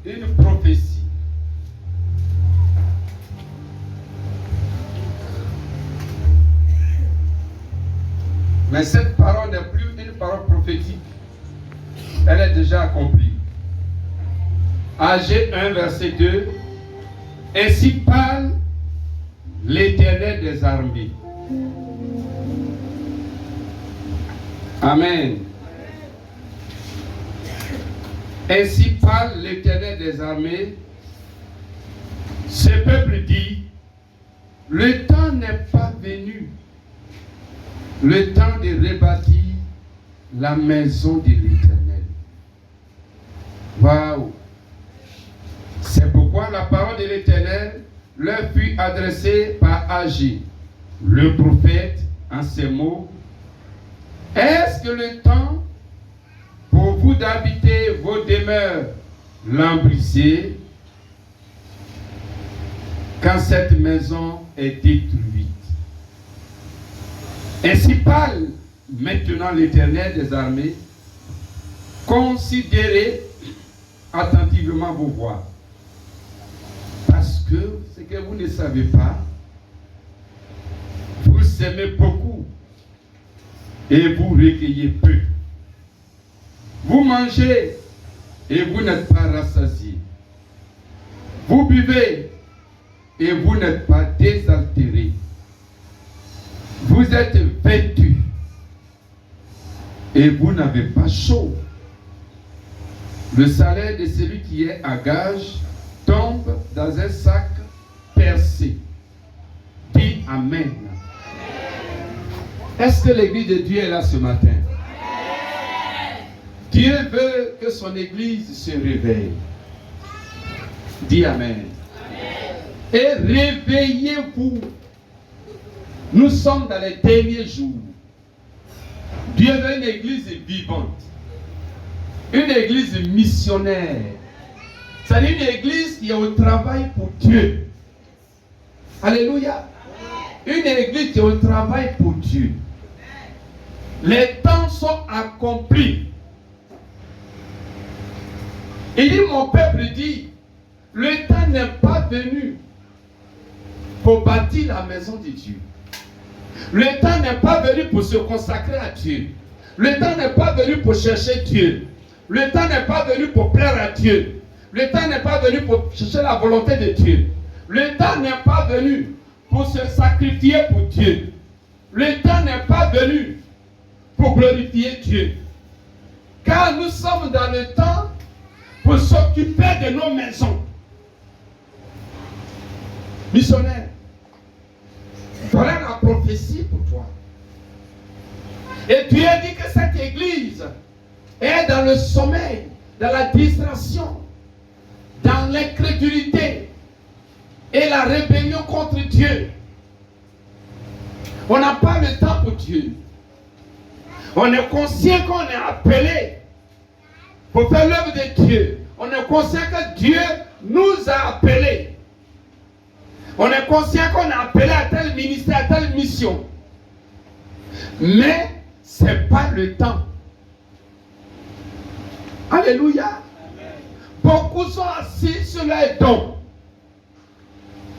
une prophétie. Mais cette parole n'est plus une parole prophétique. Elle est déjà accomplie. Agé 1, verset 2. Ainsi parle l'Éternel des armées. Amen. Ainsi parle l'Éternel des armées. Ce peuple dit, le temps n'est pas venu. Le temps de rebâtir la maison de l'Éternel. Waouh! C'est pourquoi la parole de l'Éternel leur fut adressée par Agé, le prophète, en ces mots. Est-ce que le temps pour vous d'habiter vos demeures l'embrisée quand cette maison est détruite? Ainsi parle maintenant l'Éternel des armées. Considérez attentivement vos voies. Parce que ce que vous ne savez pas, vous semez beaucoup et vous recueillez peu. Vous mangez et vous n'êtes pas rassasiés. Vous buvez et vous n'êtes pas désaltérés. Vous êtes vêtus et vous n'avez pas chaud. Le salaire de celui qui est à gage tombe dans un sac percé. Dis Amen. Est-ce que l'église de Dieu est là ce matin? Dieu veut que son église se réveille. Dis Amen. Et réveillez-vous. Nous sommes dans les derniers jours. Dieu veut une église vivante. Une église missionnaire. C'est-à-dire une église qui est au travail pour Dieu. Alléluia. Une église qui est au travail pour Dieu. Les temps sont accomplis. Il dit, mon peuple dit, le temps n'est pas venu pour bâtir la maison de Dieu. Le temps n'est pas venu pour se consacrer à Dieu. Le temps n'est pas venu pour chercher Dieu. Le temps n'est pas venu pour plaire à Dieu. Le temps n'est pas venu pour chercher la volonté de Dieu. Le temps n'est pas venu pour se sacrifier pour Dieu. Le temps n'est pas venu pour glorifier Dieu. Car nous sommes dans le temps pour s'occuper de nos maisons. Missionnaire, voilà la prophétie pour toi. Et Dieu dit que cette église est dans le sommeil, dans la distraction, dans l'incrédulité et la rébellion contre Dieu. On n'a pas le temps pour Dieu. On est conscient qu'on est appelé pour faire l'œuvre de Dieu. On est conscient que Dieu nous a appelés. On est conscient qu'on est appelé à tel ministère, à telle mission. Mais ce n'est pas le temps. Alléluia. Beaucoup sont assis sur leurs dons.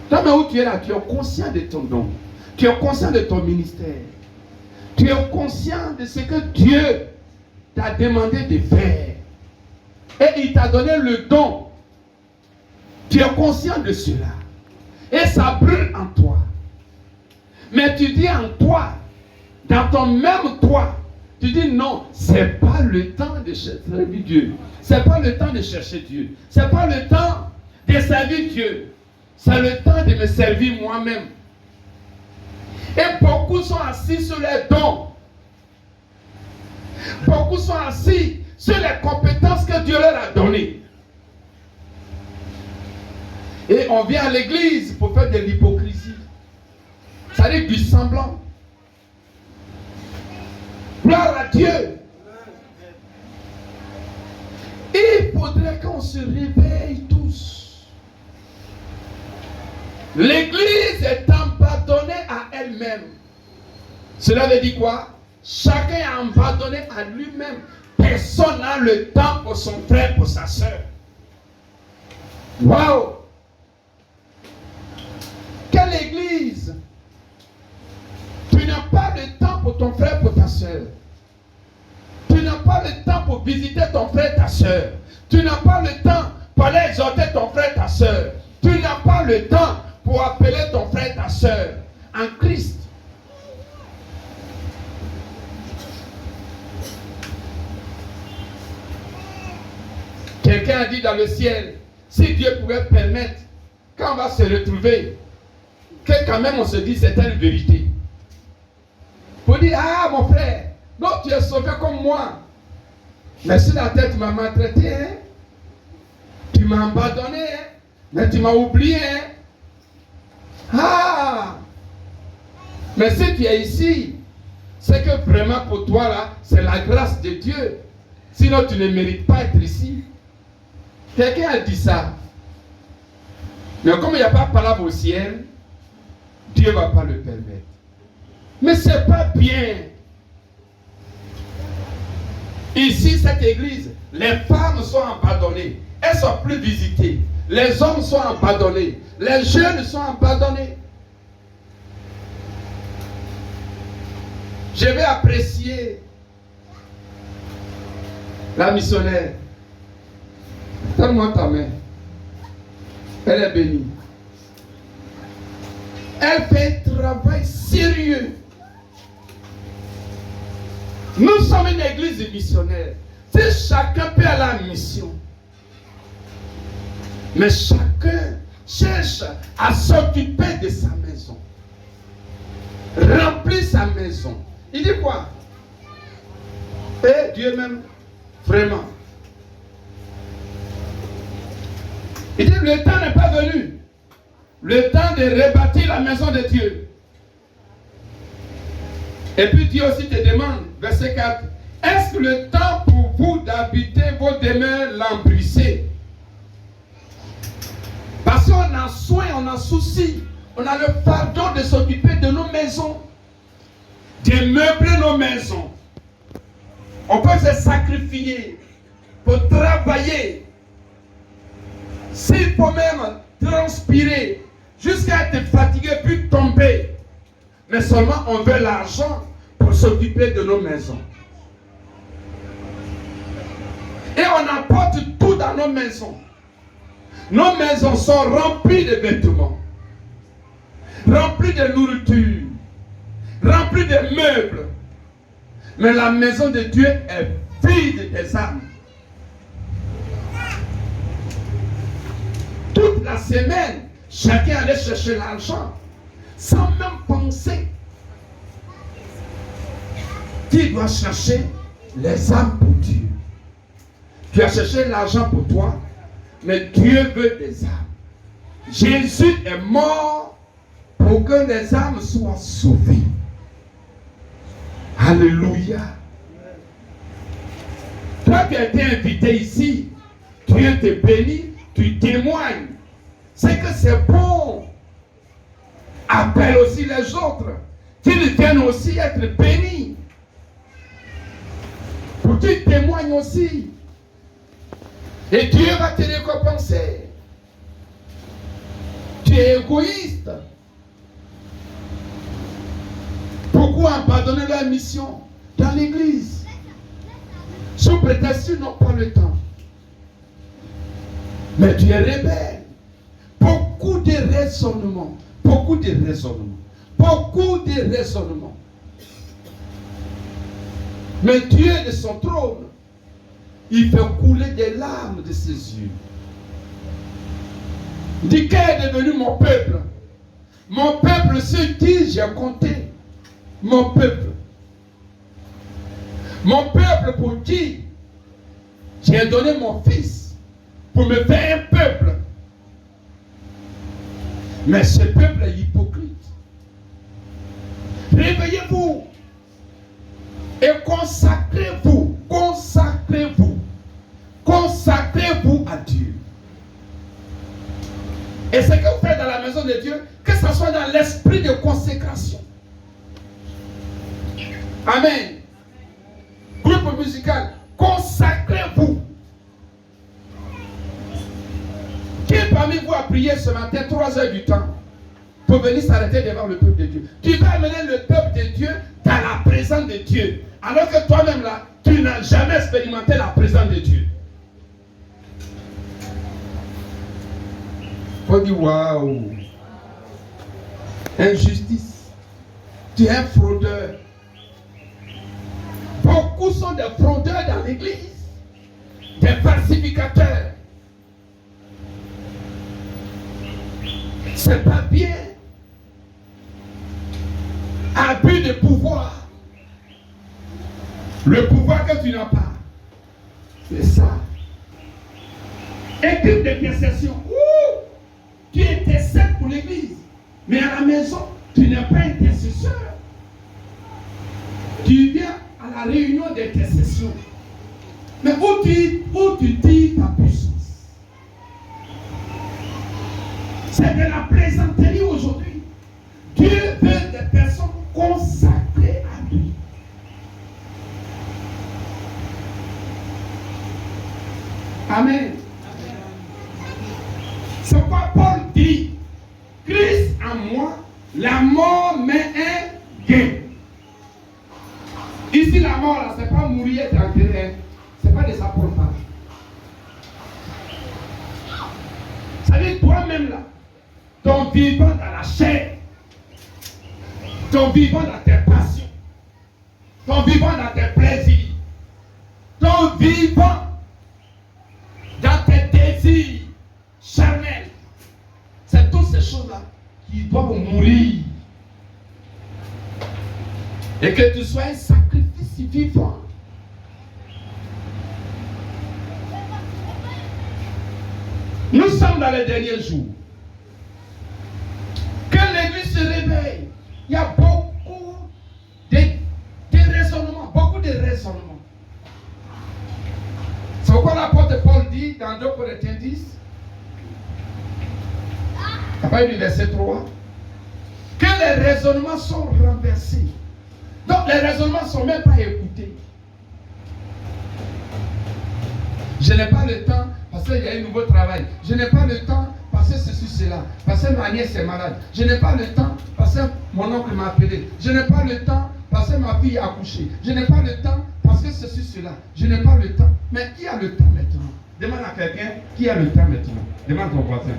Toi, mais où tu es là, tu es conscient de ton don. Tu es conscient de ton ministère. Tu es conscient de ce que Dieu t'a demandé de faire. Et il t'a donné le don. Tu es conscient de cela. Et ça brûle en toi. Mais tu dis en toi, dans ton même toi, tu dis non, c'est pas le temps de chercher Dieu. C'est pas le temps de chercher Dieu. C'est pas le temps de servir Dieu. C'est le temps de me servir moi-même. Et beaucoup sont assis sur les dons. Beaucoup sont assis sur les compétences que Dieu leur a données. Et on vient à l'église pour faire de l'hypocrisie. Ça veut dire du semblant. Gloire à Dieu. Il faudrait qu'on se réveille tous. L'église est abandonnée à elle-même. Cela veut dire quoi? Chacun est abandonné à lui-même. Personne n'a le temps pour son frère, pour sa soeur. Waouh! Quelle église? Tu n'as pas le temps pour ton frère, pour ta soeur. Tu n'as pas le temps pour visiter ton frère, ta soeur. Tu n'as pas le temps pour aller exhorter ton frère, ta soeur. Tu n'as pas le temps pour appeler ton frère, ta soeur en Christ. Quelqu'un a dit dans le ciel, si Dieu pouvait permettre, quand on va se retrouver, que quand même on se dit c'est une vérité. Pour dire, ah mon frère, non, tu es sauvé comme moi. Mais sur la tête, tu m'as maltraité, hein? Tu m'as abandonné, hein? Mais tu m'as oublié. Hein? Ah! Mais si tu es ici, c'est que vraiment pour toi là, c'est la grâce de Dieu. Sinon tu ne mérites pas d'être ici. Quelqu'un a dit ça. Mais comme il n'y a pas de parole au ciel, Dieu ne va pas le permettre. Mais ce n'est pas bien. Ici, cette église, les femmes sont abandonnées. Elles ne sont plus visitées. Les hommes sont abandonnés. Les jeunes sont abandonnés. Je vais apprécier la missionnaire. Donne-moi ta main. Elle est bénie. Elle fait un travail sérieux. Nous sommes une église missionnaire. Si chacun peut aller à la mission, mais chacun cherche à s'occuper de sa maison, remplir sa maison. Il dit quoi? Et Dieu même, vraiment. Il dit le temps n'est pas venu. Le temps de rebâtir la maison de Dieu. Et puis Dieu aussi te demande, verset 4, est-ce que le temps pour vous d'habiter vos demeures lambrissées? Parce qu'on a soin, on a souci, on a le fardeau de s'occuper de nos maisons, de meubler nos maisons. On peut se sacrifier pour travailler. S'il faut même transpirer jusqu'à être fatigué puis tomber. Mais seulement on veut l'argent pour s'occuper de nos maisons. Et on apporte tout dans nos maisons. Nos maisons sont remplies de vêtements, remplies de nourriture, remplies de meubles. Mais la maison de Dieu est vide des âmes. Toute la semaine, chacun allait chercher l'argent sans même penser qu'il doit chercher les âmes pour Dieu. Tu as cherché l'argent pour toi, mais Dieu veut des âmes. Jésus est mort pour que les âmes soient sauvées. Alléluia. Toi qui as été invité ici, Dieu te bénit, tu témoignes. C'est que c'est bon. Appelle aussi les autres, qu'ils viennent aussi être bénis. Pour qu'ils témoignent aussi. Et Dieu va te récompenser. Tu es égoïste. Pourquoi abandonner leur mission dans l'église? Sous prétexte qu'ils n'ont pas le temps. Mais tu es rebelle. Beaucoup de raisonnements. Beaucoup de raisonnements. Beaucoup de raisonnements. Mais Dieu de son trône, il fait couler des larmes de ses yeux. Il dit, quel est devenu mon peuple? Mon peuple sur qui j'ai compté. Mon peuple. Mon peuple pour qui j'ai donné mon fils pour me faire un peuple. Mais ce peuple est hypocrite. Réveillez-vous et consacrez-vous. Consacrez-vous. Consacrez-vous à Dieu. Et ce que vous faites dans la maison de Dieu, que ce soit dans l'esprit de consécration. Amen. Groupe musical, consacrez-vous. Qui parmi vous a prié ce matin 3 heures du temps pour venir s'arrêter devant le peuple de Dieu. Tu vas amener le peuple de Dieu dans la présence de Dieu. Alors que toi-même là, tu n'as jamais expérimenté la présence de Dieu. On dit waouh. Injustice. Tu es un fraudeur. Beaucoup sont des fraudeurs dans l'église. Des falsificateurs. C'est pas bien. Abus de pouvoir. Le pouvoir que tu n'as pas. C'est ça. Équipe d'intercession. Tu intercèdes pour l'église. Mais à la maison, tu n'es pas intercesseur. Tu viens à la réunion d'intercession. Mais où tu dis ta puissance. C'est de la plaisanterie aujourd'hui. Dieu veut des personnes consacrées à lui. Amen. C'est quoi Paul dit? Christ en moi, la mort m'est un gain. Ici, la mort, là, c'est pas mourir et enterrer. C'est pas de ça qu'on parle. Ça veut dire toi-même là, ton vivant dans la chair, ton vivant dans tes passions, ton vivant dans tes plaisirs, ton vivant dans tes désirs charnels. C'est toutes ces choses-là qui doivent mourir. Et que tu sois un sacrifice vivant. Nous sommes dans les derniers jours. Que l'église se réveille. Il y a beaucoup de raisonnements. Beaucoup de raisonnements. C'est pourquoi l'apôtre Paul dit dans 2 Corinthiens 10, à partir du verset 3, que les raisonnements sont renversés. Donc les raisonnements ne sont même pas écoutés. Je n'ai pas le temps parce qu'il y a un nouveau travail. Je n'ai pas le temps parce que ceci, cela. Parce que ma nièce est malade. Je n'ai pas le temps parce que mon oncle m'a appelé. Je n'ai pas le temps parce que ma fille a accouché. Je n'ai pas le temps parce que ceci, cela. Je n'ai pas le temps. Mais qui a le temps maintenant? Demande à quelqu'un qui a le temps maintenant. Demande ton voisin.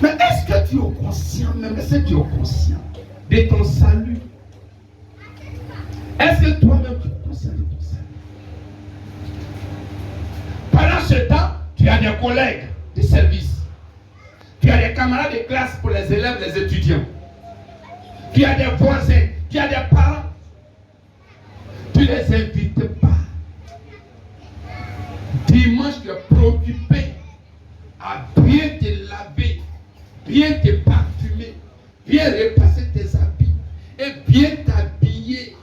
Mais est-ce que tu es conscient même? Est-ce que tu es conscient de ton salut? Est-ce que toi-même tu es conscient de ton salut? Pendant ce temps, tu as des collègues de service. Tu as des camarades de classe pour les élèves, les étudiants. Tu as des voisins, tu as des parents. Tu ne les invites pas. Dimanche, tu es préoccupé à bien te laver, bien te parfumer, bien repasser tes habits et bien t'habiller.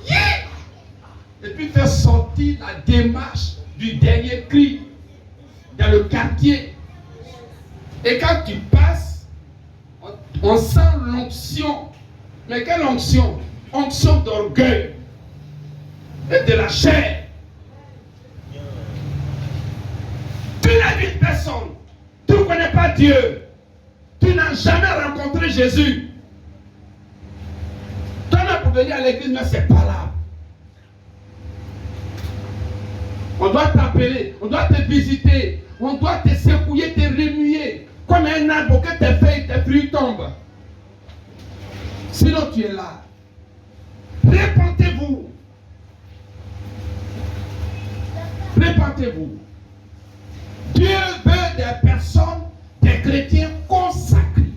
Yeah! Et puis faire sortir la démarche du dernier cri dans le quartier. Et quand tu passes, on sent l'onction. Mais quelle onction? Onction d'orgueil et de la chair. Tu n'invites personne. Tu ne connais pas Dieu. Tu n'as jamais rencontré Jésus. Toi-même pour venir à l'église, mais c'est pas là. On doit t'appeler, on doit te visiter, on doit te secouer, te remuer, comme un arbre que tes feuilles, tes fruits tombent. Sinon tu es là. Répentez-vous. Répentez-vous. Dieu veut des personnes, des chrétiens consacrés,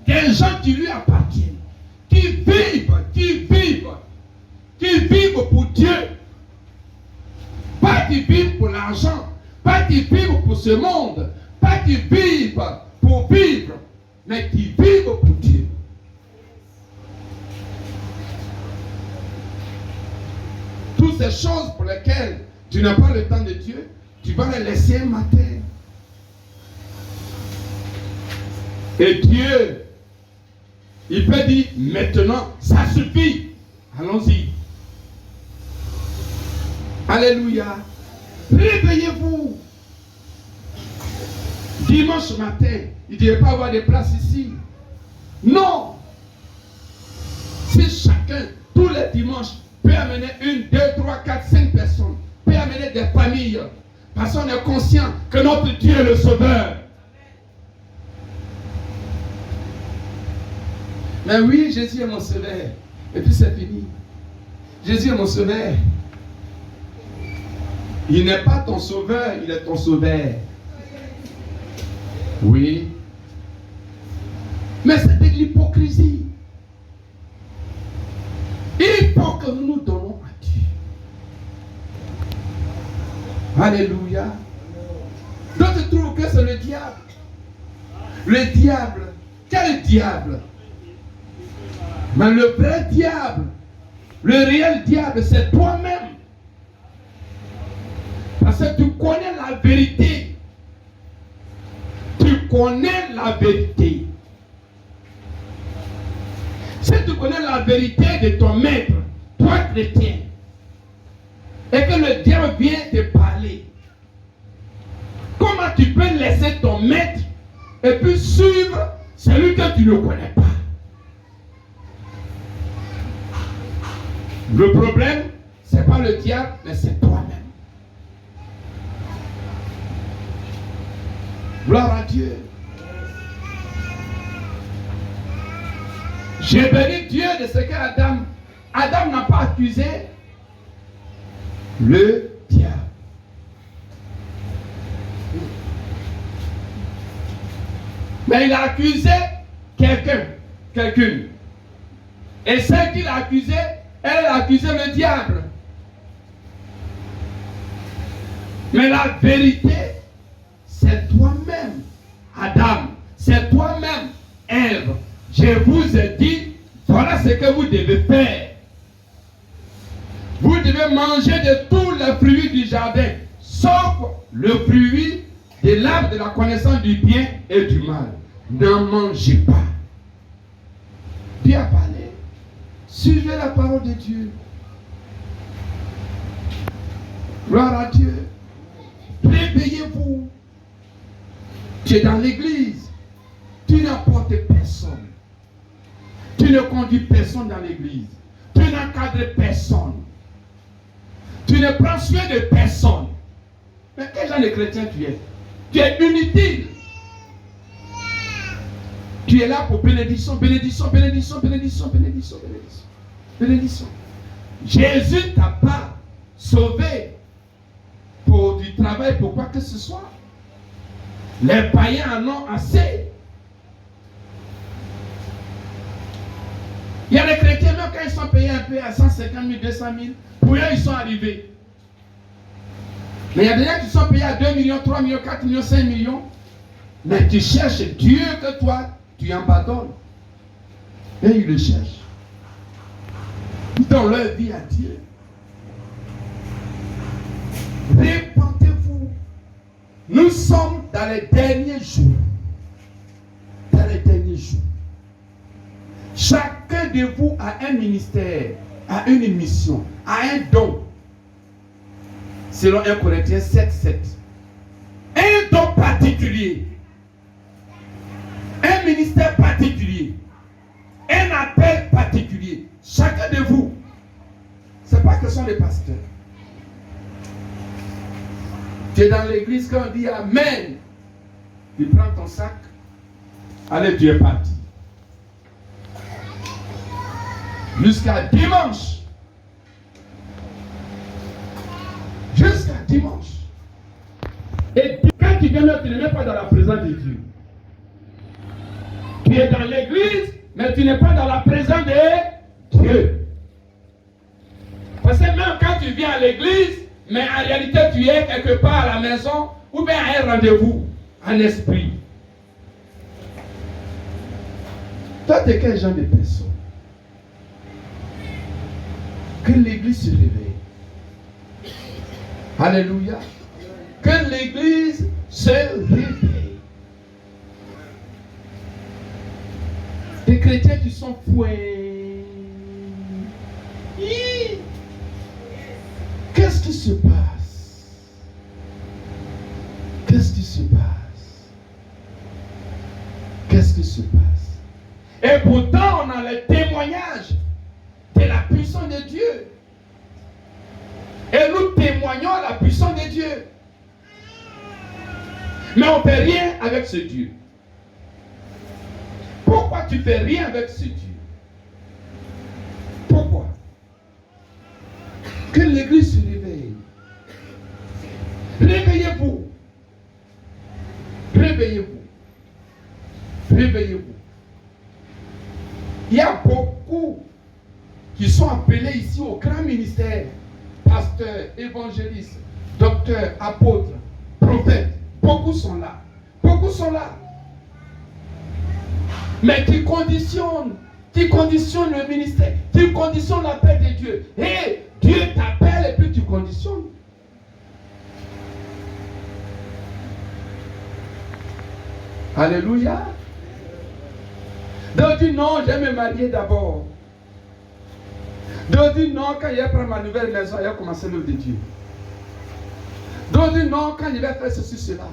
des gens qui lui appartiennent, qui vivent pour Dieu. Pas qui vivent pour l'argent, pas qui vivent pour ce monde, pas qui vivent pour vivre, mais qui vivent pour Dieu. Toutes ces choses pour lesquelles tu n'as pas le temps de Dieu, tu vas les laisser un matin. Et Dieu, il peut dire maintenant, ça suffit. Allons-y. Alléluia. Réveillez-vous. Dimanche matin, il ne devait pas avoir de place ici. Non. Si chacun, tous les dimanches, peut amener 1, 2, 3, 4, 5 personnes, peut amener des familles, parce qu'on est conscient que notre Dieu est le Sauveur. Mais oui, Jésus est mon Sauveur. Et puis c'est fini. Jésus est mon Sauveur. Il n'est pas ton Sauveur, il est ton Sauveur. Oui. Mais c'est de l'hypocrisie. Il faut que nous nous donnons à Dieu. Alléluia. D'autres trouvent que c'est le diable. Le diable. Quel diable? Mais le vrai diable, le réel diable, c'est toi-même. Parce que tu connais la vérité. Tu connais la vérité. Si tu connais la vérité de ton maître, toi chrétien, et que le diable vient te parler, comment tu peux laisser ton maître et puis suivre celui que tu ne connais pas? Le problème, ce n'est pas le diable, mais c'est toi-même. Gloire à Dieu. J'ai béni Dieu de ce que Adam n'a pas accusé le diable. Mais il a accusé quelqu'une. Et celle qu'il a accusée, elle a accusé le diable. Mais la vérité, c'est toi-même, Adam. C'est toi-même, Ève. Je vous ai dit, voilà ce que vous devez faire. Vous devez manger de tous les fruits du jardin, sauf le fruit de l'arbre de la connaissance du bien et du mal. N'en mangez pas. Dieu a parlé. Suivez la parole de Dieu. Gloire à Dieu. Réveillez-vous. Tu es dans l'église. Tu n'apportes personne. Tu ne conduis personne dans l'église. Tu n'encadres personne. Tu ne prends soin de personne. Mais quel genre de chrétien tu es? Tu es inutile. Tu es là pour bénédiction, bénédiction, bénédiction, bénédiction, bénédiction, bénédiction. Bénédiction. Jésus ne t'a pas sauvé pour du travail, pour quoi que ce soit. Les païens en ont assez. Il y a des chrétiens, même quand ils sont payés un peu à 150 000, 200 000, pour eux, ils sont arrivés. Mais il y a des gens qui sont payés à 2 millions, 3 millions, 4 millions, 5 millions. Mais tu cherches Dieu que toi, tu abandonnes. Et ils le cherchent. Ils donnent leur vie à Dieu. Répentez-vous. Nous sommes dans les derniers jours. Dans les derniers jours. Chacun de vous a un ministère, a une mission, a un don. Selon 1 Corinthiens 7, 7. Un don particulier. Un ministère particulier. Un appel particulier. Chacun de vous. Ce n'est pas que ce sont les pasteurs. Tu es dans l'église quand on dit Amen. Tu prends ton sac. Allez, Dieu est parti. Jusqu'à dimanche. Jusqu'à dimanche. Et quand tu viens là, tu ne mets pas dans la présence de Dieu. Tu es dans l'église, mais tu n'es pas dans la présence de Dieu. Parce que même quand tu viens à l'église, mais en réalité tu es quelque part à la maison, ou bien à un rendez-vous, en esprit. Toi, tu es quel genre de personne? Que l'église se réveille. Alléluia. Que l'église se réveille. Des chrétiens qui sont fouets. Qu'est-ce qui se passe? Qu'est-ce qui se passe? se passe. Et pourtant, on a le témoignage de la puissance de Dieu. Et nous témoignons la puissance de Dieu. Mais on ne fait rien avec ce Dieu. Pourquoi tu ne fais rien avec ce Dieu? Pourquoi? Que l'Église se réveille. Réveillez-vous. Réveillez-vous. Réveillez-vous. Il y a beaucoup qui sont appelés ici au grand ministère. Pasteurs, évangélistes, docteurs, apôtres, prophètes. Beaucoup sont là. Beaucoup sont là. Mais qui conditionnent le ministère, qui conditionnent l'appel de Dieu. Et Dieu t'appelle et puis tu conditionnes. Alléluia. Donc dit non, je vais me marier d'abord. Donc dit non, quand je vais prendre ma nouvelle maison, je vais commencer l'œuvre de Dieu. Donc dit non, quand je vais faire ceci, cela.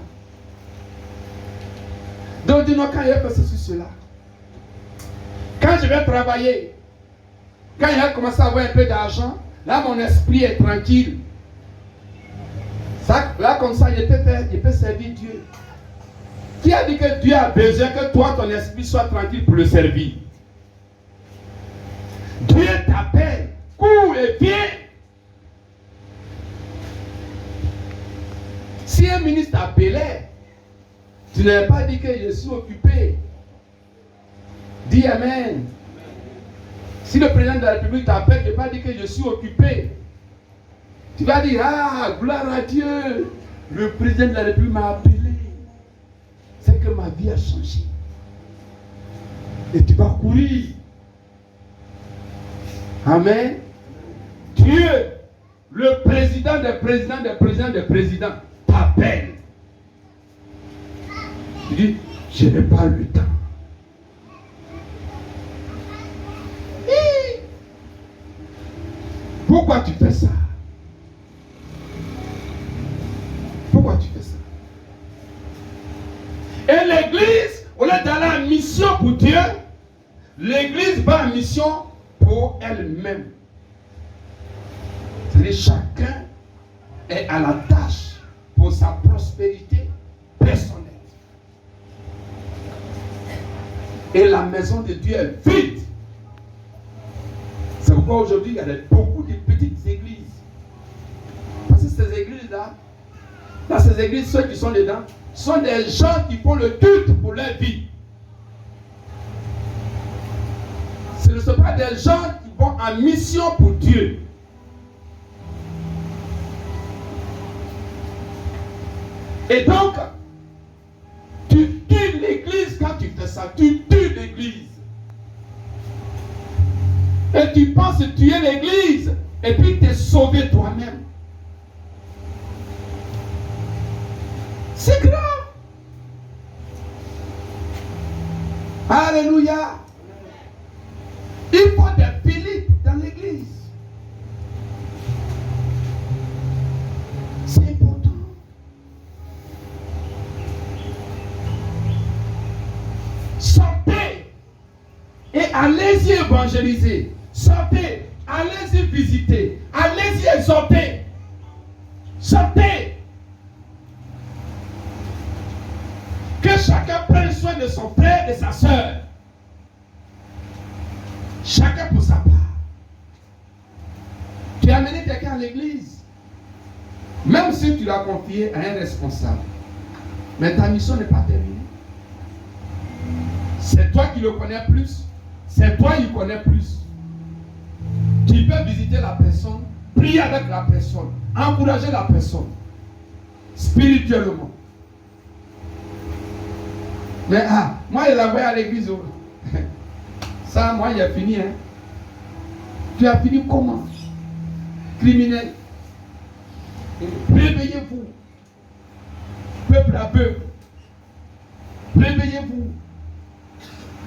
Donc dit non, quand je vais faire ceci, cela. Quand je vais travailler, quand je vais commencer à avoir un peu d'argent, là mon esprit est tranquille. Ça, là comme ça, je peux servir Dieu. Qui a dit que Dieu a besoin que toi, ton esprit soit tranquille pour le servir? Dieu t'appelle, cours et viens. Si un ministre t'appelait, tu n'avais pas dit que je suis occupé. Dis Amen. Si le président de la République t'appelle, tu n'as pas dit que je suis occupé. Tu vas dire, ah, gloire à Dieu. Le président de la République m'a appelé. C'est que ma vie a changé. Et tu vas courir. Amen. Dieu, le président des présidents des présidents des présidents, t'appelle. Tu dis, je n'ai pas le temps. Pourquoi tu fais ça? Pourquoi tu fais ça? Et l'église, au lieu d'aller en mission pour Dieu, l'église va en mission pour elle-même. C'est-à-dire chacun est à la tâche pour sa prospérité personnelle. Et la maison de Dieu est vide. C'est pourquoi aujourd'hui il y a beaucoup de petites églises. Parce que ces églises-là, dans ces églises, ceux qui sont dedans, sont des gens qui font le culte pour leur vie. Ce ne sont pas des gens qui vont en mission pour Dieu. Et donc, tu tues l'église quand tu fais ça. Tu tues l'église. Et tu penses tuer l'église et puis t'es sauvé toi-même. C'est grave. Alléluia. Il faut des Philippe dans l'église. C'est important. Sortez et allez-y évangéliser. Sortez, allez-y visiter, allez-y exhorter. Sortez. Que chacun prenne soin de son frère et de sa soeur. Chacun pour sa part. Tu as amené quelqu'un à l'église, même si tu l'as confié à un responsable, mais ta mission n'est pas terminée. C'est toi qui le connais plus, c'est toi qui le connais plus. Tu peux visiter la personne, prier avec la personne, encourager la personne spirituellement. Mais moi je l'envoie à l'église. Ça, moi, il a fini. Hein. Tu as fini comment? Criminel. Réveillez-vous. Peuple à peuple. Réveillez-vous.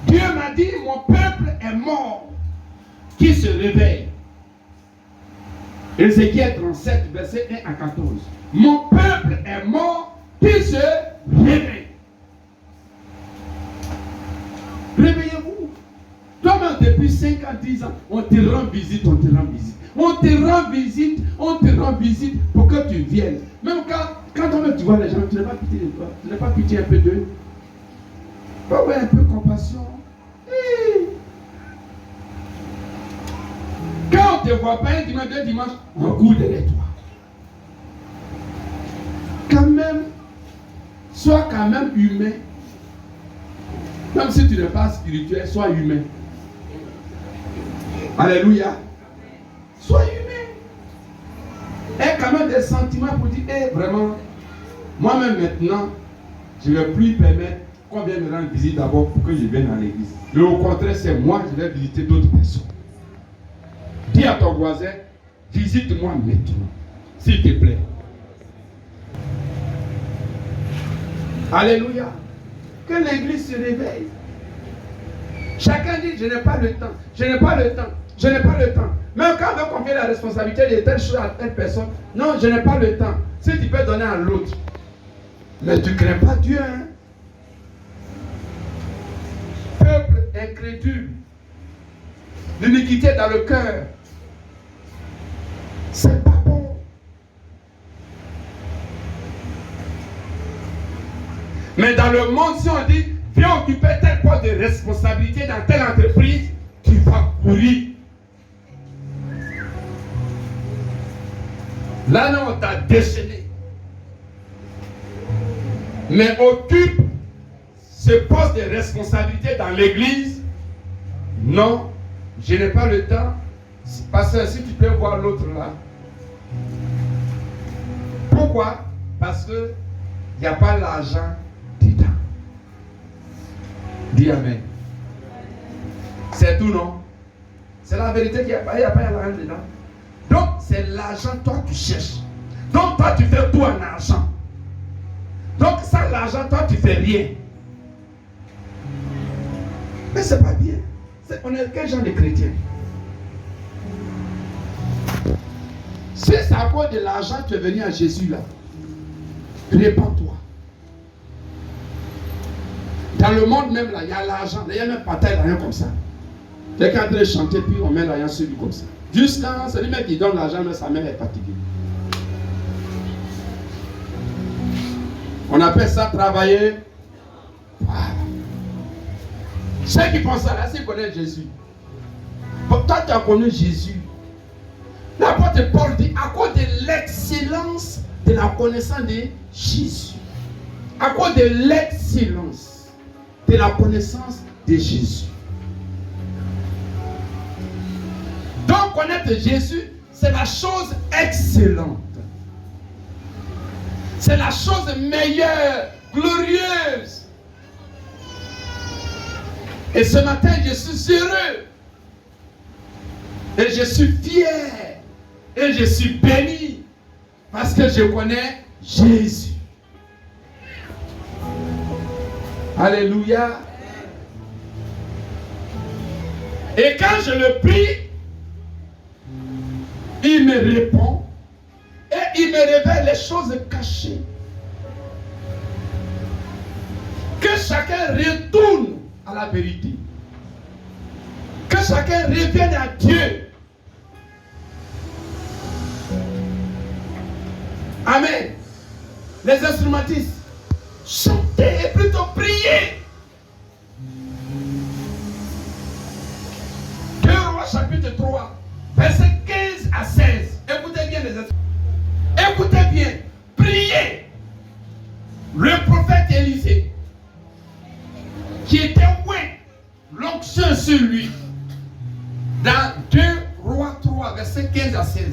Dieu m'a dit, mon peuple est mort. Qui se réveille? Ézéchiel 37, verset 1 à 14. Mon peuple est mort. Qui se réveille? Réveillez-vous. Toi-même, depuis 5 ans, 10 ans, on te rend visite, on te rend visite. On te rend visite, on te rend visite pour que tu viennes. Même quand toi-même tu vois les gens, tu n'as pas pitié de toi. Tu n'as pas pitié un peu d'eux. Pas avoir un peu de compassion. Quand on ne te voit pas un dimanche, 2 dimanches, on court derrière toi. Quand même, sois quand même humain. Même si tu n'es pas spirituel, sois humain. Alléluia. Sois humain. Aie quand même des sentiments pour dire, vraiment, moi-même maintenant, je ne vais plus permettre qu'on vienne me rendre visite d'abord pour que je vienne à l'église. Mais au contraire, c'est moi qui vais visiter d'autres personnes. Dis à ton voisin, visite-moi maintenant, s'il te plaît. Alléluia. Que l'église se réveille. Chacun dit, je n'ai pas le temps, je n'ai pas le temps, je n'ai pas le temps. Même quand on veut confier la responsabilité de telle chose à telle personne, non, je n'ai pas le temps. Si tu peux donner à l'autre. Mais tu ne crains pas Dieu, hein? Peuple incrédule, l'iniquité dans le cœur, c'est pas bon. Mais dans le monde, si on dit, viens occuper tel poste de responsabilité dans telle entreprise, tu vas courir. Là, non, on t'a déchaîné. Mais occupe ce poste de responsabilité dans l'église. Non, je n'ai pas le temps. Parce que si tu peux voir l'autre là. Pourquoi? Parce que il n'y a pas l'argent dedans. Dis amen. C'est tout, non? C'est la vérité qu'il n'y a pas l'argent dedans. Donc, c'est l'argent, toi, tu cherches. Donc, toi, tu fais tout en argent. Donc, sans l'argent, toi, tu fais rien. Mais c'est pas bien. On est quel genre de chrétien? Si c'est à cause de l'argent que tu es venu à Jésus là, répands-toi. Dans le monde même là, il y a l'argent. Il y a même pas taille, rien comme ça. Quelqu'un est en train de chanter, puis on met l'argent sur lui comme ça. Jusqu'à c'est lui même qui donne l'argent, mais sa mère est fatiguée. On appelle ça travailler. Voilà. Ceux qui pensent à là, c'est connaître Jésus. Toi, tu as connu Jésus. L'apôtre Paul dit, à cause de l'excellence de la connaissance de Jésus. À cause de l'excellence de la connaissance de Jésus. Donc, connaître Jésus, c'est la chose excellente. C'est la chose meilleure, glorieuse. Et ce matin, je suis heureux. Et je suis fier. Et je suis béni. Parce que je connais Jésus. Alléluia. Et quand je le prie, il me répond. Et il me révèle les choses cachées. Que chacun retourne à la vérité. Que chacun revienne à Dieu. Amen. Les instrumentistes, chantez et plutôt priez. 2 Rois chapitre 3, verset 15 à 16. Écoutez bien les instrumentistes. Écoutez bien. Priez. Le prophète Élisée, qui était l'onction sur lui, dans 2 Rois 3, verset 15 à 16.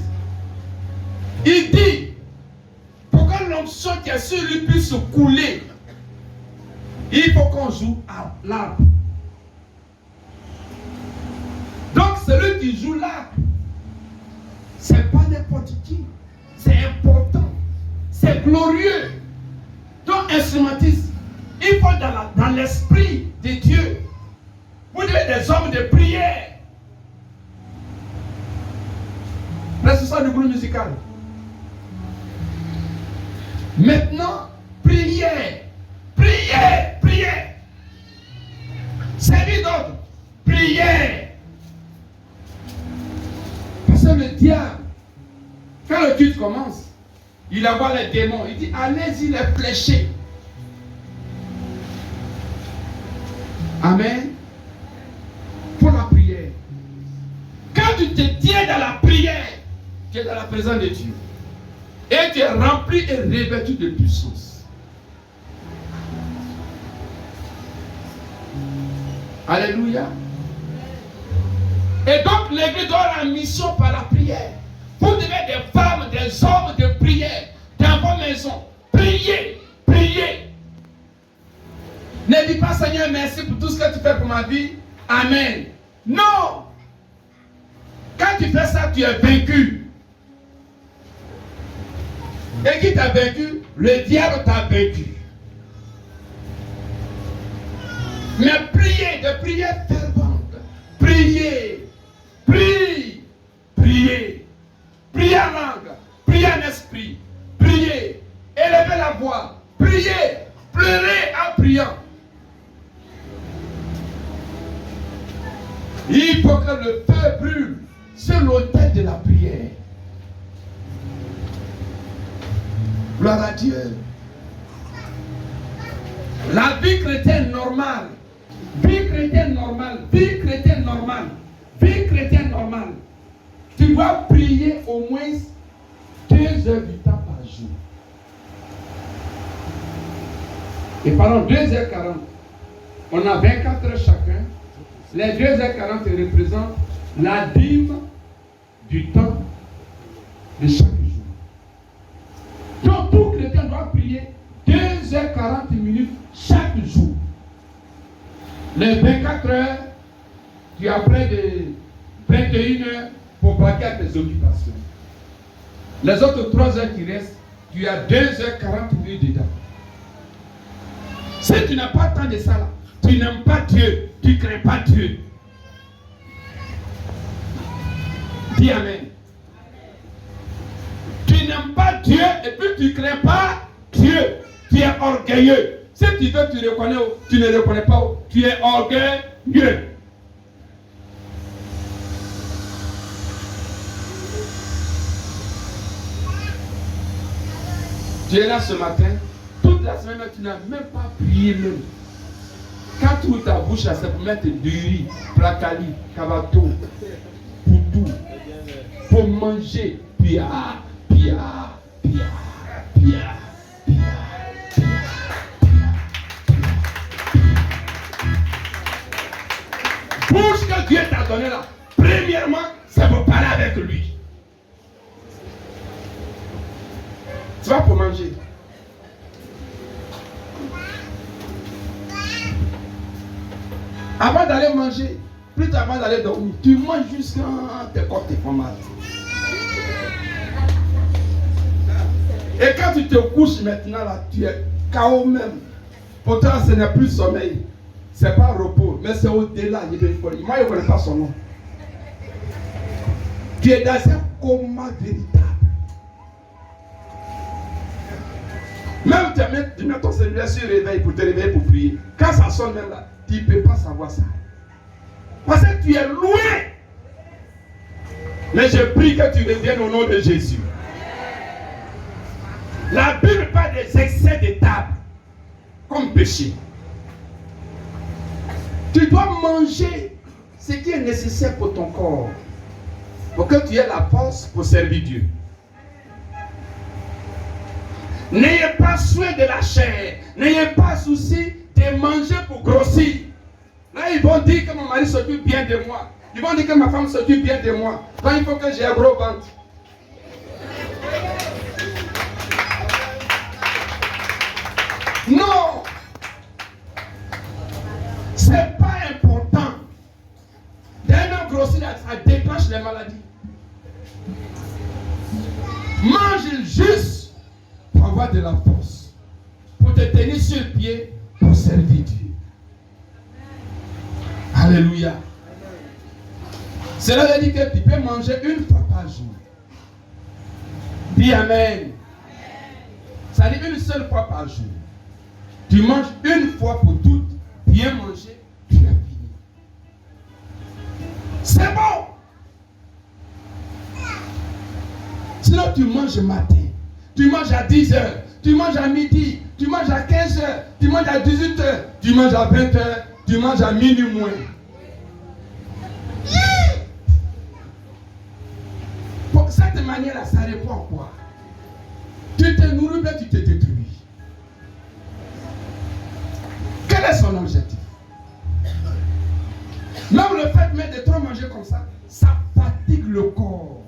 Il dit, pour que l'onction qui est sur lui puisse couler, il faut qu'on joue à l'arbre. Donc celui qui joue l'arbre, c'est pas n'importe qui. C'est important. C'est glorieux. Donc instrumentiste, il faut dans l'esprit de Dieu. Vous devez des hommes de prière. Reste ça du groupe musical. Maintenant, prière. Prière. Prière. Servir diable, quand le culte commence, il envoie les démons. Il dit, allez-y les flécher. Amen. Pour la prière. Quand tu te tiens dans la prière, tu es dans la présence de Dieu. Et tu es rempli et revêtu de puissance. Alléluia. Et donc l'église doit avoir la mission par la prière. Vous devez être des femmes, des hommes de prière dans vos maisons. Priez, priez. Ne dis pas Seigneur merci pour tout ce que tu fais pour ma vie. Amen. Non. Quand tu fais ça, tu es vaincu. Et qui t'a vaincu? Le diable t'a vaincu. Mais priez, de prière fervente. Priez. Priez. Priez. Priez en langue. Priez en esprit. Priez. Élevez la voix. Priez. Pleurez en priant. Il faut que le feu brûle sur l'autel de la prière. Gloire à Dieu. La vie chrétienne normale. Vie chrétienne normale. Vie chrétienne normale. Vie chrétienne normale. Tu dois prier au moins 2 heures du temps par jour. Et pendant 2h40, on a 24 heures chacun. Les 2h40 représentent la dîme du temps de chaque jour. Donc tout chrétien doit prier 2h40 chaque jour. Les 24 heures, tu as près de 21 heures pour braquer à tes occupations. Les autres 3 heures qui restent, tu as 2h40 dedans. Si tu n'as pas tant de ça là, tu n'aimes pas Dieu, tu ne crains pas Dieu. Dis Amen. Tu n'aimes pas Dieu et puis tu ne crains pas Dieu. Tu es orgueilleux. Si tu veux, tu reconnais ou tu ne reconnais pas, tu es orgueilleux. Tu es là ce matin, toute la semaine, tu n'as même pas prié même. Quand tu ouvres ta bouche, c'est pour mettre du riz, placali, cavato, poudou, pour manger, pia, pia, pia, pia, pia, pia. Bouche que Dieu t'a donné là, premièrement, c'est pour parler avec lui. Tu vas pour manger. Avant d'aller manger, plus avant d'aller dormir, tu manges jusqu'à tes corps te font mal. Et quand tu te couches maintenant là, tu es KO même. Pourtant, ce n'est plus sommeil. Ce n'est pas repos, mais c'est au-delà. Moi, je ne connais pas son nom. Tu es dans un coma véritable. Même tu mets ton cellulaire sur le réveil pour te réveiller pour prier. Quand ça sonne même là, tu ne peux pas savoir ça. Parce que tu es loin. Mais je prie que tu reviennes au nom de Jésus. La Bible parle des excès de table comme péché. Tu dois manger ce qui est nécessaire pour ton corps. Pour que tu aies la force pour servir Dieu. N'ayez pas soin de la chair. N'ayez pas souci de manger pour grossir. Là, ils vont dire que mon mari s'occupe bien de moi. Ils vont dire que ma femme s'occupe bien de moi. Quand il faut que j'ai un gros ventre. Non! C'est pas important. D'un homme grossi, ça déclenche les maladies. Mange juste pour avoir de la force. Pour te tenir sur le pied, pour servir Dieu. Alléluia. Cela veut dire que tu peux manger une fois par jour. Dis Amen. Ça dit une seule fois par jour. Tu manges une fois pour toutes, bien manger, tu as fini. C'est bon. Sinon, tu manges matin, tu manges à 10 heures, tu manges à midi, tu manges à 15 heures, tu manges à 18 heures, tu manges à 20 heures, tu manges à minuit moins. Pour cette manière-là, ça répond à quoi? Tu te nourris, mais tu te détruis. Quel est son objectif? Même le fait même de trop manger comme ça, ça fatigue le corps.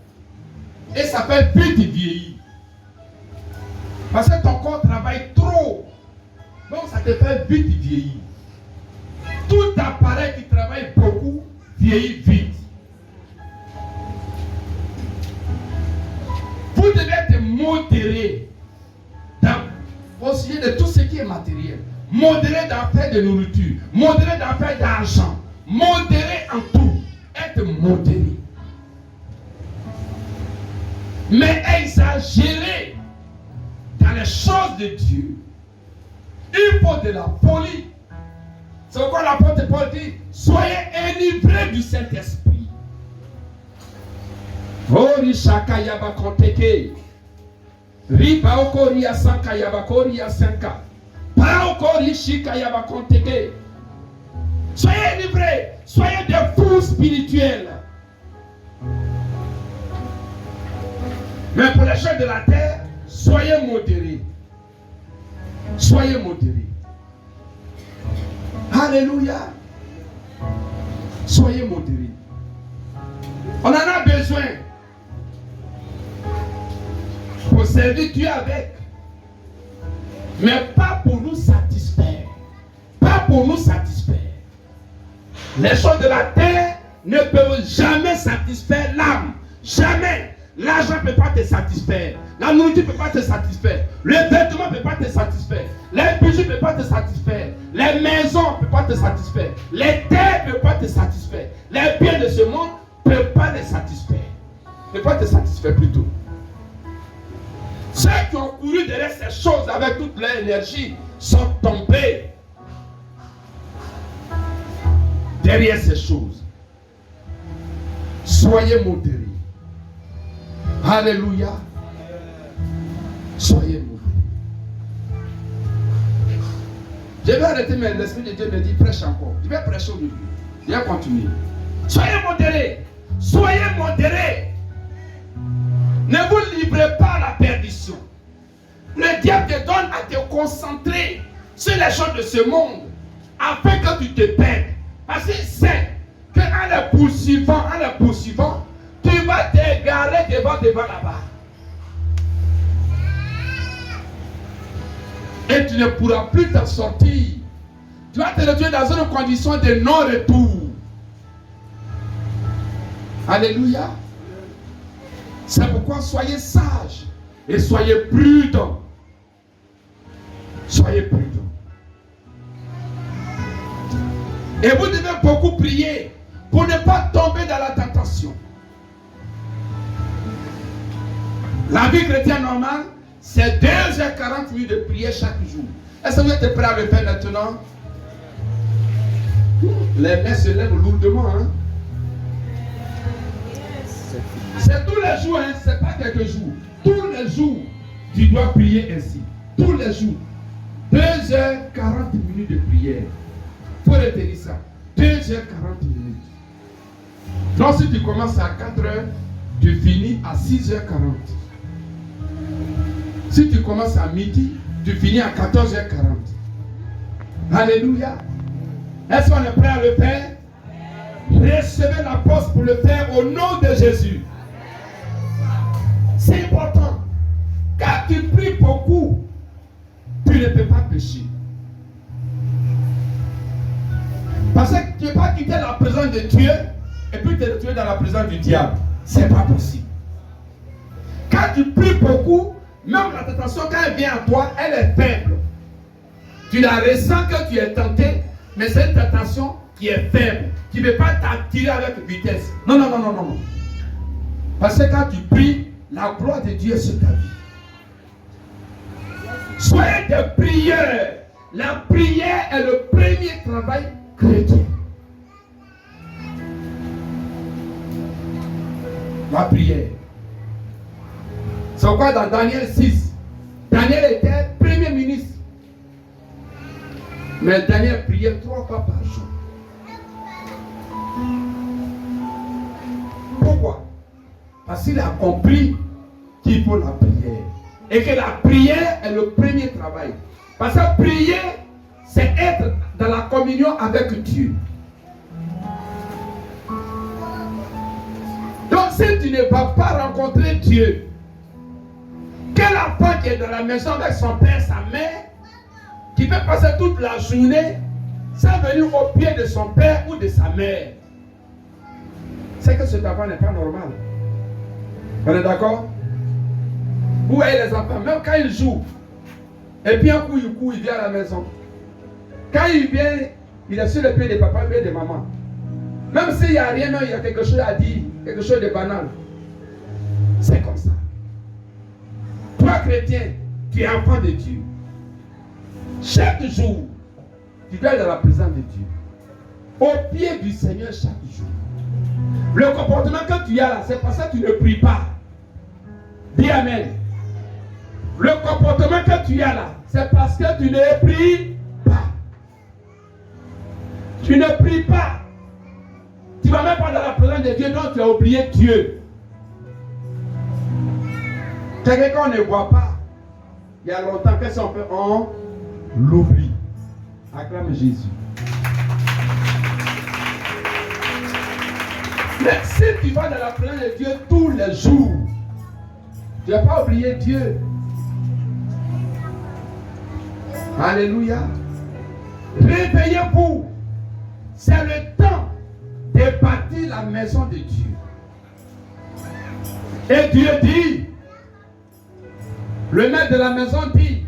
Et ça fait vite vieillir. Parce que ton corps travaille trop. Donc ça te fait vite vieillir. Tout appareil qui travaille beaucoup vieillit vite. Vous devez être modéré au sujet de tout ce qui est matériel. Modéré dans l'affaire de nourriture. Modéré dans l'affaire d'argent. Modéré en tout. Être modéré. Mais exagérer dans les choses de Dieu, il faut de la folie. C'est pourquoi l'apôtre Paul dit, soyez enivrés du Saint-Esprit. Ori shaka yabakonteke. Riba okori asanka yabakori asanka. Para okori shika yabakonteke. Soyez enivrés, soyez des fous spirituels. Mais pour les choses de la terre, soyez modérés. Soyez modérés. Alléluia. Soyez modérés. On en a besoin pour servir Dieu avec. Mais pas pour nous satisfaire. Pas pour nous satisfaire. Les choses de la terre ne peuvent jamais satisfaire l'âme. Jamais. L'argent ne peut pas te satisfaire. La nourriture ne peut pas te satisfaire. Le vêtement ne peut pas te satisfaire. Les bijoux ne peuvent pas te satisfaire. Les maisons ne peuvent pas te satisfaire. Les terres ne peuvent pas te satisfaire. Les biens de ce monde ne peuvent pas te satisfaire. Ne peuvent pas te satisfaire plutôt. Ceux qui ont couru derrière ces choses avec toute leur énergie sont tombés derrière ces choses. Soyez modérés. Alléluia. Soyez modérés. Je vais arrêter, mais l'Esprit de Dieu me dit prêche encore. Je vais prêcher aujourd'hui. Je vais continuer. Soyez modérés. Soyez modérés. Ne vous livrez pas à la perdition. Le diable te donne à te concentrer sur les choses de ce monde afin que tu te perdes. Parce qu'il sait qu'en les poursuivant, tu vas t'égarer devant là-bas. Et tu ne pourras plus t'en sortir. Tu vas te retrouver dans une condition de non-retour. Alléluia. C'est pourquoi soyez sages et soyez prudents. Soyez prudents. Et vous devez beaucoup prier pour ne pas tomber dans la tentation. La vie chrétienne normale, c'est 2h40 minutes de prière chaque jour. Est-ce que vous êtes prêts à le faire maintenant? Les mains se lèvent lourdement. Hein? C'est tous les jours, hein? C'est pas quelques jours. Tous les jours, tu dois prier ainsi. Tous les jours. 2h40 minutes de prière. Il faut retenir ça. 2h40 minutes. Donc si tu commences à 4h, tu finis à 6h40. Si tu commences à midi, tu finis à 14h40. Alléluia. Est-ce qu'on est prêt à le faire? Recevez la poste pour le faire au nom de Jésus. C'est important. Quand tu pries beaucoup, tu ne peux pas pécher. Parce que tu ne peux pas quitter la présence de Dieu et puis te retrouver dans la présence du diable. C'est pas possible. Quand tu pries beaucoup, même la tentation, quand elle vient à toi, elle est faible. Tu la ressens que tu es tenté, mais c'est une tentation qui est faible. Tu ne peux pas t'attirer avec vitesse. Non. Parce que quand tu pries, la gloire de Dieu est sur ta vie. Soyez des prieurs. La prière est le premier travail chrétien. La prière. C'est pourquoi dans Daniel 6, Daniel était premier ministre. Mais Daniel priait 3 fois par jour. Pourquoi? Parce qu'il a compris qu'il faut la prière. Et que la prière est le premier travail. Parce que prier, c'est être dans la communion avec Dieu. Donc si tu ne vas pas rencontrer Dieu, quel enfant qui est dans la maison avec son père, sa mère, qui peut passer toute la journée sans venir au pied de son père ou de sa mère, c'est que cet enfant n'est pas normal. On est d'accord? Vous voyez les enfants, même quand ils jouent, et puis un coup il court, il vient à la maison. Quand il vient, il est sur le pied de papa, le pied de maman. Même s'il n'y a rien, il y a quelque chose à dire, quelque chose de banal. C'est comme ça. Toi, chrétien, tu es enfant de Dieu. Chaque jour, tu dois être dans la présence de Dieu. Au pied du Seigneur chaque jour. Le comportement que tu as là, c'est parce que tu ne pries pas. Dis Amen. Le comportement que tu as là, c'est parce que tu ne pries pas. Tu ne pries pas. Tu ne vas même pas dans la présence de Dieu, donc tu as oublié Dieu. Quelqu'un qu'on ne voit pas, il y a longtemps, qu'est-ce qu'on fait? On l'oublie. Acclame Jésus. Mais si tu vas dans la présence de Dieu tous les jours, tu ne vas pas oublier Dieu. Alléluia. Réveillez-vous. C'est le temps de bâtir la maison de Dieu. Et Dieu dit, le maître de la maison dit,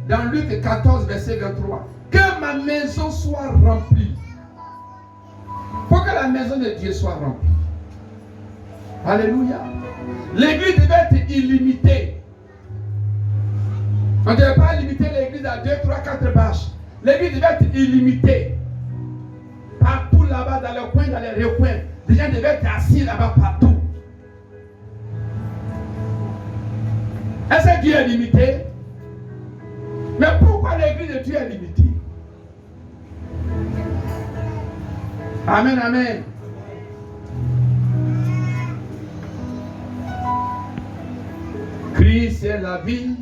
dans Luc 14, verset 23, que ma maison soit remplie. Pour que la maison de Dieu soit remplie. Alléluia. L'église devait être illimitée. On ne devait pas limiter l'église à 2, 3, 4 bâches. L'église devait être illimitée. Partout là-bas, dans les coins, dans les recoins. Les gens devaient être assis là-bas partout. Est-ce que Dieu est limité? Mais pourquoi l'église de Dieu est limitée? Amen, amen. Christ est la vie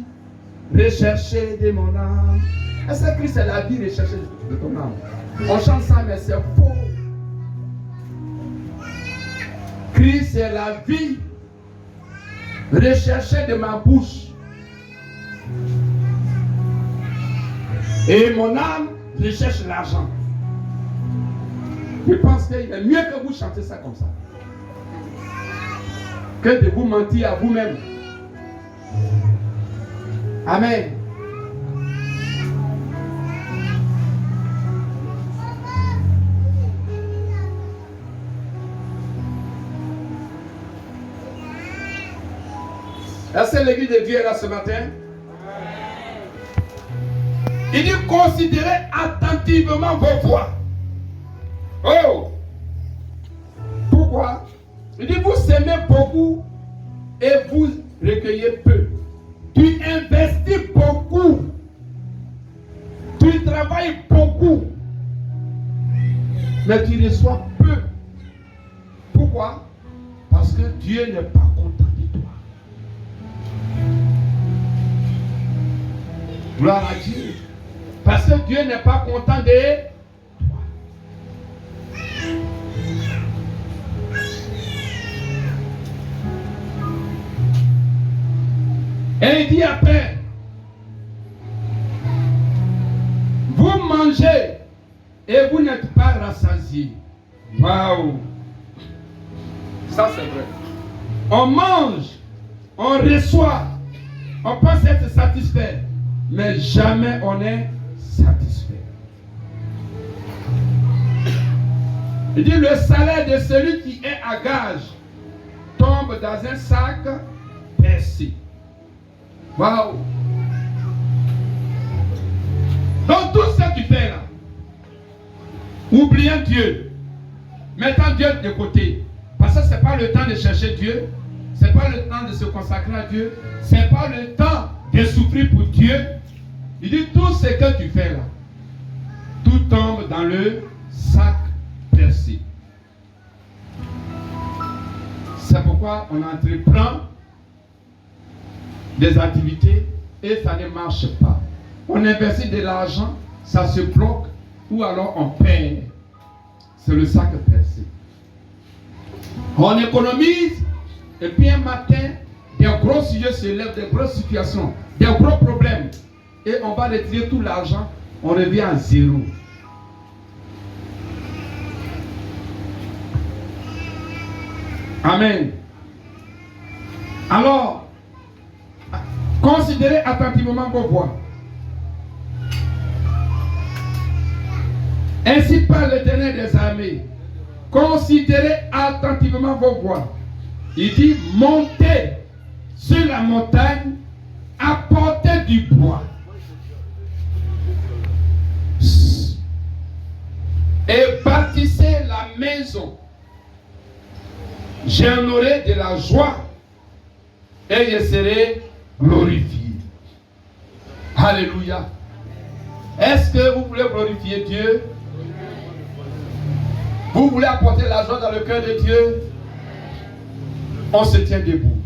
recherchée de mon âme. Est-ce que Christ est la vie recherchée de ton âme? On chante ça, mais c'est faux. Christ est la vie recherchée de ma bouche. Et mon âme recherche l'argent. Je pense qu'il est mieux que vous chantez ça comme ça, que de vous mentir à vous-même. Amen. Est-ce que l'église de Dieu est là ce matin? Il dit considérez attentivement vos voies. Oh! Pourquoi? Il dit vous semez beaucoup et vous recueillez peu. Tu investis beaucoup. Tu travailles beaucoup. Mais tu reçois peu. Pourquoi? Parce que Dieu n'est pas content de toi. Gloire à Dieu. Parce que Dieu n'est pas content de toi. Et il dit après, vous mangez et vous n'êtes pas rassasiés. Waouh! Ça c'est vrai. On mange, on reçoit, on pense être satisfait, mais jamais on est satisfait. Il dit le salaire de celui qui est à gage tombe dans un sac percé. Waouh! Donc tout ce que tu fais là, oubliant Dieu, mettant Dieu de côté, parce que ce n'est pas le temps de chercher Dieu, Ce n'est pas le temps de se consacrer à Dieu. Ce n'est pas le temps de souffrir pour Dieu. Il dit tout ce que tu fais là, tout tombe dans le sac percé. C'est pourquoi on entreprend des activités et ça ne marche pas. On investit de l'argent, ça se bloque ou alors on perd. C'est le sac percé. On économise et puis un matin, des gros sujets se lèvent, des grosses situations, des gros problèmes. Et on va retirer tout l'argent, on revient à zéro. Amen. Alors, considérez attentivement vos voies. Ainsi parle l'Éternel des armées. Considérez attentivement vos voies. Il dit, montez sur la montagne, apportez du bois. Et bâtissez la maison. J'en aurai de la joie et je serai glorifié. Alléluia. Est-ce que vous voulez glorifier Dieu? Vous voulez apporter la joie dans le cœur de Dieu? On se tient debout.